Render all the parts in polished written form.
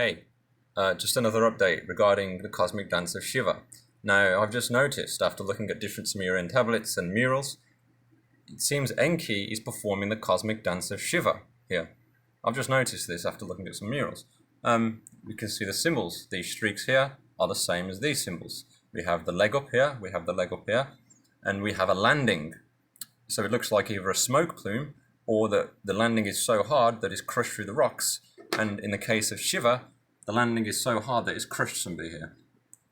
Hey, just another update regarding the Cosmic Dance of Shiva. Now, I've just noticed, after looking at different Sumerian tablets and murals, it seems Enki is performing the Cosmic Dance of Shiva here. I've just noticed this after looking at some murals. We can see the symbols. These streaks here are the same as these symbols. We have the leg up here, we have the leg up here, and we have a landing. So it looks like either a smoke plume or that the landing is so hard that it's crushed through the rocks. And in the case of Shiva, the landing is so hard that it's crushed somebody here.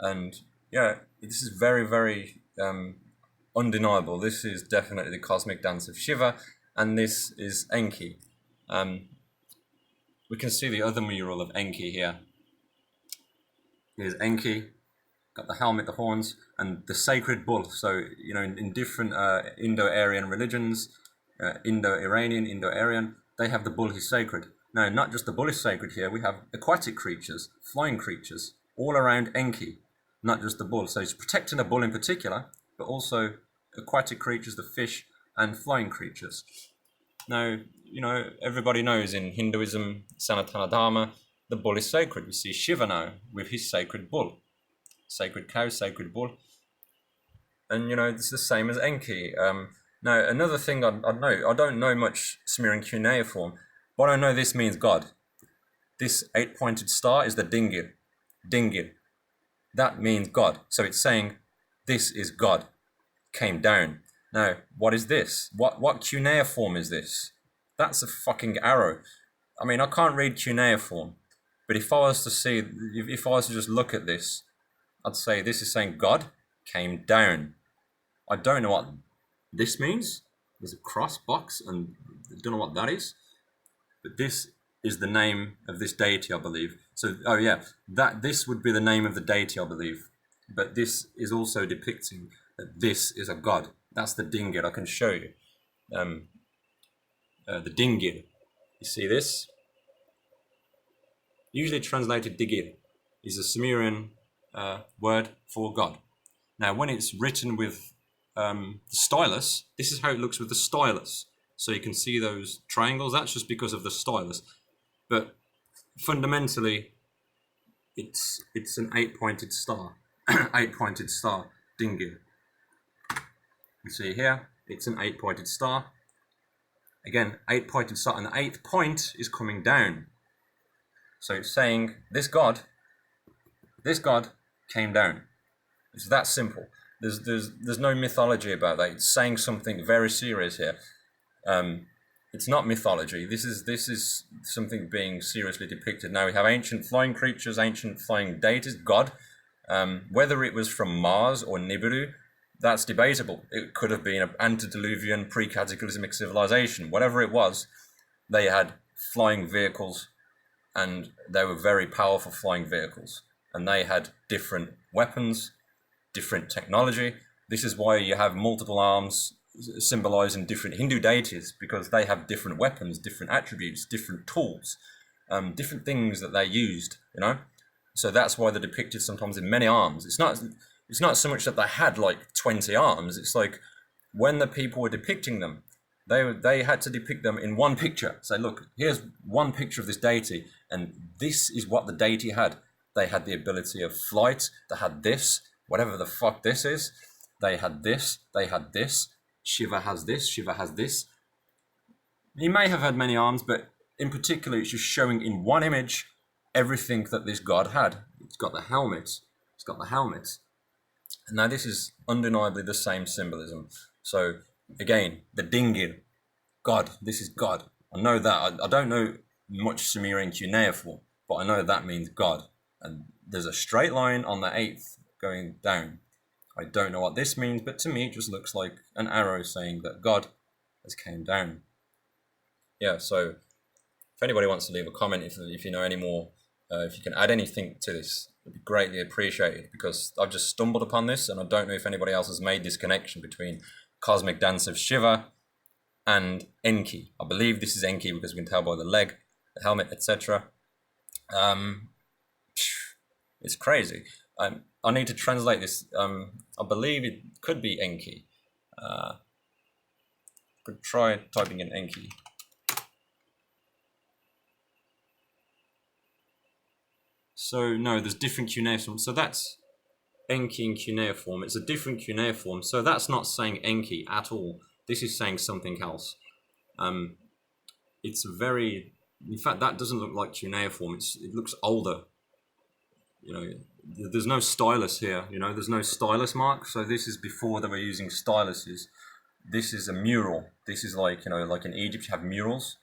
And yeah, this is very, very undeniable. This is definitely the Cosmic Dance of Shiva, and this is Enki. We can see the other mural of Enki here. Here's Enki, got the helmet, the horns, and the sacred bull. So, you know, in different Indo-Aryan religions, Indo-Iranian, Indo-Aryan, they have the bull, he's sacred. No, not just the bull is sacred here, we have aquatic creatures, flying creatures, all around Enki, not just the bull. So he's protecting the bull in particular, but also aquatic creatures, the fish, and flying creatures. Now, you know, everybody knows in Hinduism, Sanatana Dharma, the bull is sacred. We see Shiva now with his sacred bull. Sacred cow, sacred bull. And, you know, it's the same as Enki. Now, another thing I don't know much Sumerian cuneiform, but I know this means God. This 8-pointed star is the DINGIR. DINGIR. That means God. So it's saying, this is God. Came down. Now, what is this? What cuneiform is this? That's a fucking arrow. I mean, I can't read cuneiform, but if I was to see, if I was to just look at this, I'd say this is saying God came down. I don't know what this means. There's a cross box, and I don't know what that is. But this is the name of this deity, I believe. So, oh yeah, this would be the name of the deity, I believe. But this is also depicting that this is a god. That's the DINGIR. I can show you. The DINGIR. You see this? Usually translated DIGIR is a Sumerian word for God. Now, when it's written with the stylus, this is how it looks with the stylus. So you can see those triangles. That's just because of the stylus. But fundamentally, it's an 8-pointed star. 8-pointed star, DINGIR. You see here, it's an 8-pointed star. Again, 8-pointed star, and the 8th point is coming down. So it's saying this God came down. It's that simple. There's no mythology about that. It's saying something very serious here. It's not mythology. This is something being seriously depicted. Now we have ancient flying creatures, ancient flying deities, God. Whether it was from Mars or Nibiru, that's debatable. It could have been an antediluvian pre-cataclysmic civilization. Whatever it was, they had flying vehicles, and they were very powerful flying vehicles. And they had different weapons, different technology. This is why you have multiple arms symbolizing different Hindu deities, because they have different weapons, different attributes, different tools, different things that they used, you know? So that's why they're depicted sometimes in many arms. It's not so much that they had like 20 arms. It's like when the people were depicting them, they had to depict them in one picture. Say, look, here's one picture of this deity, and this is what the deity had. They had the ability of flight. They had this, whatever the fuck this is. They had this. They had this. Shiva has this. Shiva has this. He may have had many arms, but in particular, it's just showing in one image everything that this god had. It's got the helmet. It's got the helmet. And now this is undeniably the same symbolism. So again, the DINGIR, God. This is God. I know that. I don't know much Sumerian cuneiform, but I know that means God. And there's a straight line on the 8th going down. I don't know what this means, but to me it just looks like an arrow saying that God has came down. Yeah, so if anybody wants to leave a comment, if you know any more, if you can add anything to this, it'd be greatly appreciated, because I've just stumbled upon this and I don't know if anybody else has made this connection between Cosmic Dance of Shiva and Enki. I believe this is Enki because we can tell by the leg, the helmet, etc. It's crazy. I need to translate this. I believe it could be Enki. Could try typing in Enki. So no, there's different cuneiform. So that's Enki in cuneiform. It's a different cuneiform. So that's not saying Enki at all. This is saying something else. It's very, in fact, that doesn't look like cuneiform. It looks older. You know, there's no stylus here. You know, there's no stylus mark. So this is before they were using styluses. This is a mural. This is like, you know, like in Egypt you have murals.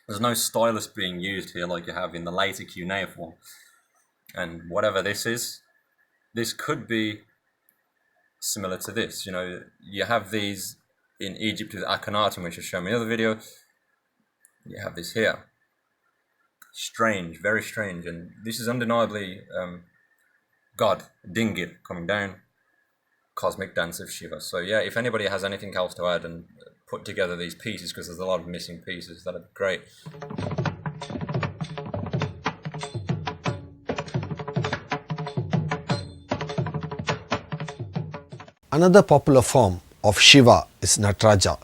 There's no stylus being used here like you have in the later cuneiform. And whatever this is, this could be similar to this. You know, you have these in Egypt with Akhenaten, which I showed in the other video. You have this here. Strange, very strange. And this is undeniably God, Dingir, coming down. Cosmic Dance of Shiva. So yeah, if anybody has anything else to add and put together these pieces, because there's a lot of missing pieces, that'd be great. Another popular form of Shiva is Nataraja.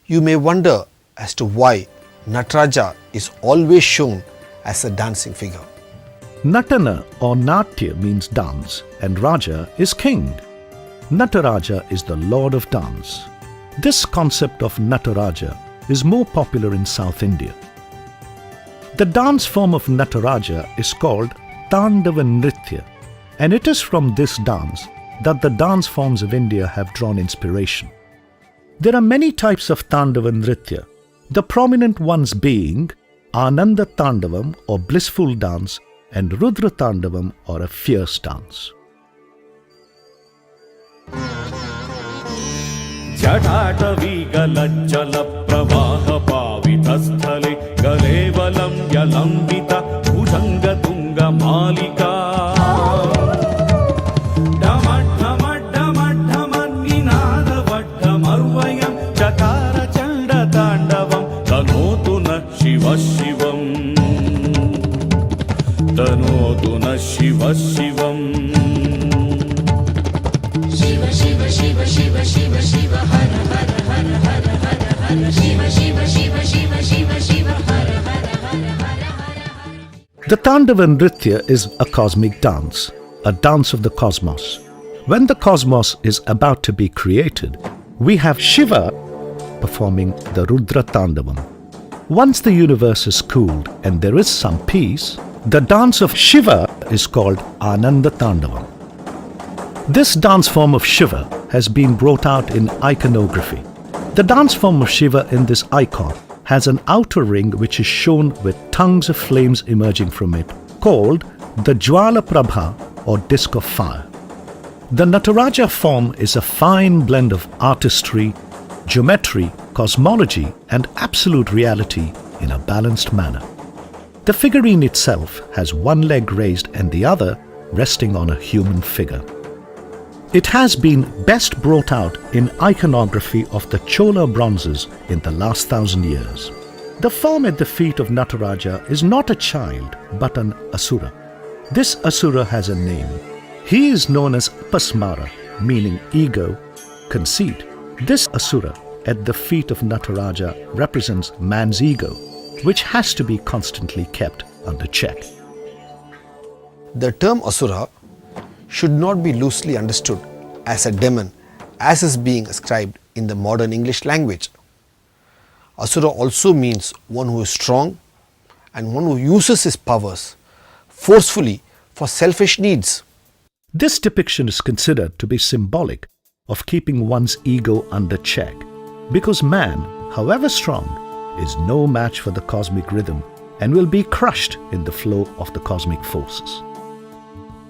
You may wonder as to why Nataraja is always shown as a dancing figure. Natana or Natya means dance and Raja is king. Nataraja is the lord of dance. This concept of Nataraja is more popular in South India. The dance form of Nataraja is called Tandava Nritya, and it is from this dance that the dance forms of India have drawn inspiration. There are many types of Tandava Nritya, the prominent ones being Ananda Tandavam or blissful dance and Rudra Tandavam or a fierce dance. जटाटवीगलज्जल प्रवाह पावितस्थले गलेवलं यलम्बित भुजङ्गतुङ्ग मालिका डमड्डमड्डमड्डमन्निनादवड्डमर्वयं चकार चण्डताण्डवं तनोतु न शिव शिवम् तनोतु न शिव शिवम् Shiva Shiva Shiva Shiva Shiva Shiva Hara Hara Hara Hara Hara Hara Shiva Shiva Shiva Shiva Shiva Shiva Hara Hara Hara Hara Hara. The Tandava Nritya is a cosmic dance, a dance of the cosmos. When the cosmos is about to be created, we have Shiva performing the Rudra Tandavam. Once the universe is cooled and there is some peace, the dance of Shiva is called Ananda Tandavam. This dance form of Shiva has been brought out in iconography. The dance form of Shiva in this icon has an outer ring which is shown with tongues of flames emerging from it, called the Jwala Prabha or disc of fire. The Nataraja form is a fine blend of artistry, geometry, cosmology and absolute reality in a balanced manner. The figurine itself has one leg raised and the other resting on a human figure. It has been best brought out in iconography of the Chola bronzes in the last 1,000 years. The form at the feet of Nataraja is not a child but an Asura. This Asura has a name. He is known as Apasmara, meaning ego, conceit. This Asura at the feet of Nataraja represents man's ego, which has to be constantly kept under check. The term Asura should not be loosely understood as a demon as is being ascribed in the modern English language. Asura also means one who is strong and one who uses his powers forcefully for selfish needs. This depiction is considered to be symbolic of keeping one's ego under check, because man, however strong, is no match for the cosmic rhythm and will be crushed in the flow of the cosmic forces.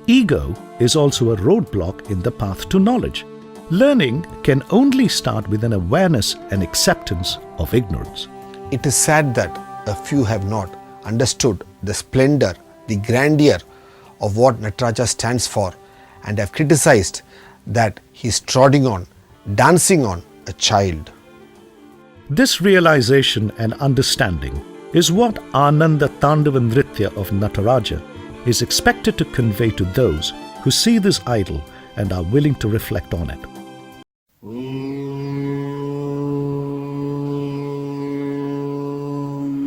Ego is also a roadblock in the path to knowledge. Learning can only start with an awareness and acceptance of ignorance. It is sad that a few have not understood the splendor, the grandeur of what Nataraja stands for and have criticized that he is trotting on, dancing on a child. This realization and understanding is what Ananda Tandava Nritya of Nataraja is expected to convey to those who see this idol and are willing to reflect on it.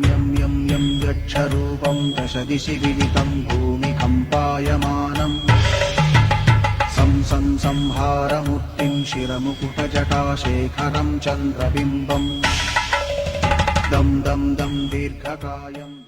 यं यं यं यक्षरूपं दशदिशि विदितं भूमिखं सम्पायमानम् संहारमूर्तिं शिरमुकुटजटाशेखरं चन्द्रबिम्बम् दं दं दं दीर्घकायम्